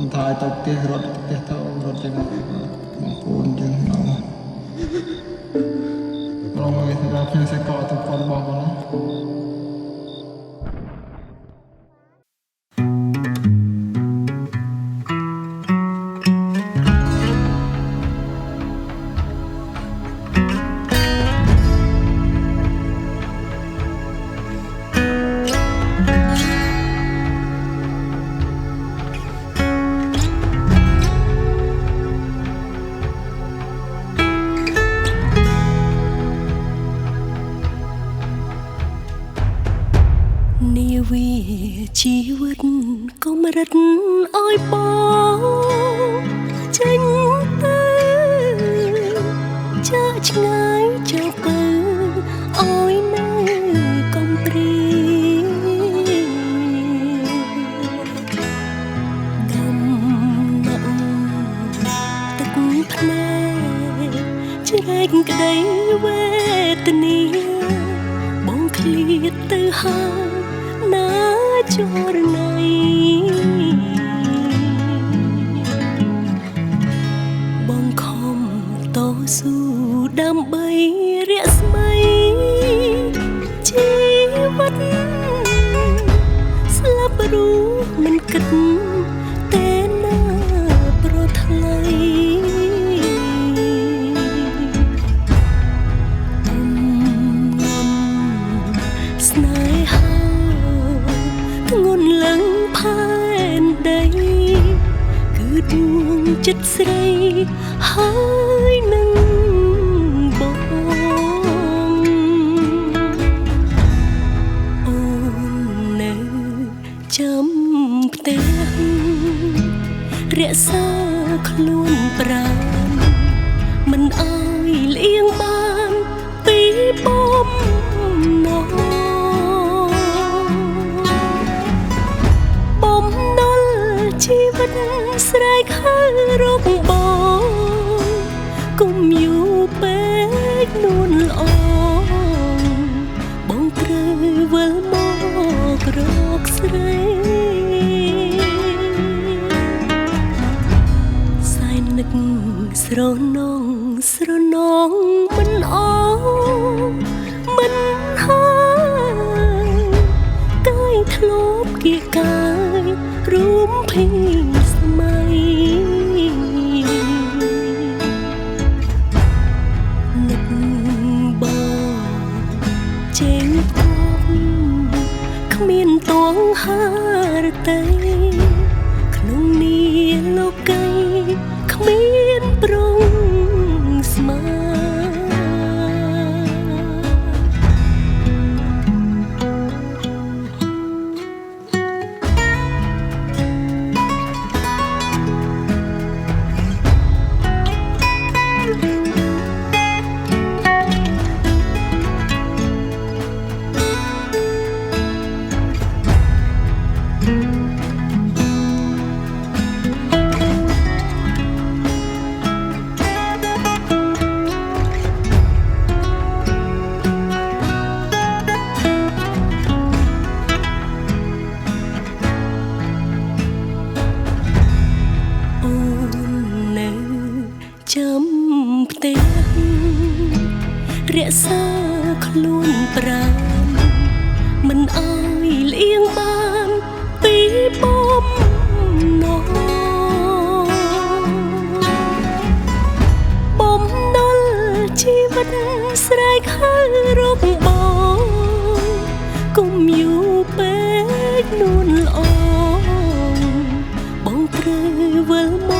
นท้ายตกเตี้ยรถเตี้ยเท่ารถยังบางคนยังเอาเราไม่ได้รับเงินใส่ก่อทุกคนบอกนะวีชีวิตก็มารัดอ้อยปอចេញទៅចាក់ឆ្ងាយจากពើអើយនៅកំព្រីដំណាក់ទឹកភ្នែកជ្រែកក្តីវេទនាបងឃ្លាតទៅហើយណាចរណៃបងខំតស៊ូដើម្បីរស្មីជីវិតស្លាប់រស់មិនគិតតែណាប្រថ្លៃស្នេហាធ្ងន់លឹងផែនដីគឺដួងចិត្តស្រីហើយនឹងបងអូននៅចាំផ្ទះរក្សាខ្លួនប្រាណមិនអើយលៀងបានពីបំណងជីវិតស្រែកហើយរកបងគុំយូរពេកនួនល្អបងត្រូវវិលមករកស្រីសែននឹកស្រណងមិនអមិនហើយកាយធ្លាប់គៀកកាយរួមភីស្មៃនឹកបងចេញគប់គ្មានតួងហារតីក្នុងនាលោកីគ្មានប្រងស្មាចាំផ្ទះរក្សាខ្លួនប្រាណមិនអើយលៀងបានពីបំណងបំណុលជីវិតស្រែកហើយរកបងគុំយូរពេកនួនល្អបងត្រូវវិលម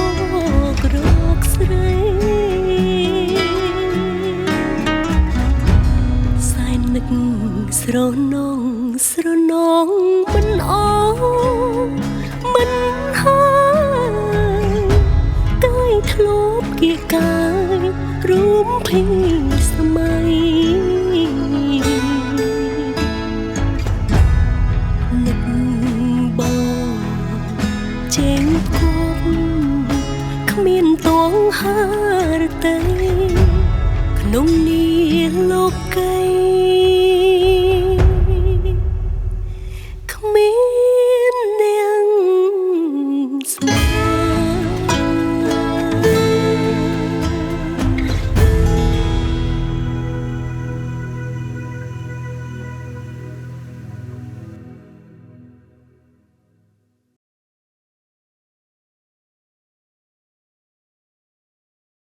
ករកស្រីសែននឹកស្រណងមិនអមិនហើយកាយធ្លាប់គៀកកាយរួមភីស្មៃនឹកបងចេញគប់គ្មានតួងហារតីក្នុងនាលោកី